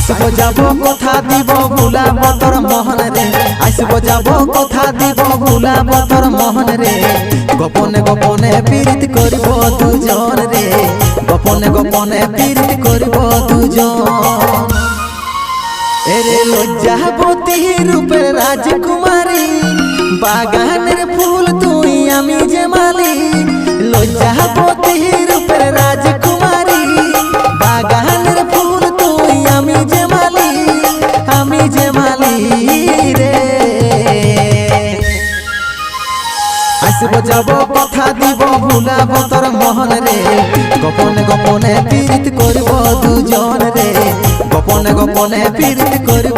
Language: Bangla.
আসব যাব কথা দিব ভুলাব তোর মোহন রে আসব যাব কথা দিব ভুলাব তোর মোহন রে গোপনে গোপনে পীড়িত করিব দুজন রে গোপনে গোপনে পীড়িত করিব দুজন এরে লজ্জাবতী রূপের রাজকুমারী বাগানের ফুল তুই আমি যে মালি লজ্জাবতী রূপের রাজকুমারী বাগানের ফুল তুই আমি যে মালি রে আসব যাব কথা দিব ভুলাব তোর মোহন রে গোপনে গোপনে পীড়িত করিব দুজন রে গোপনে গোপনে পীড়িত করিব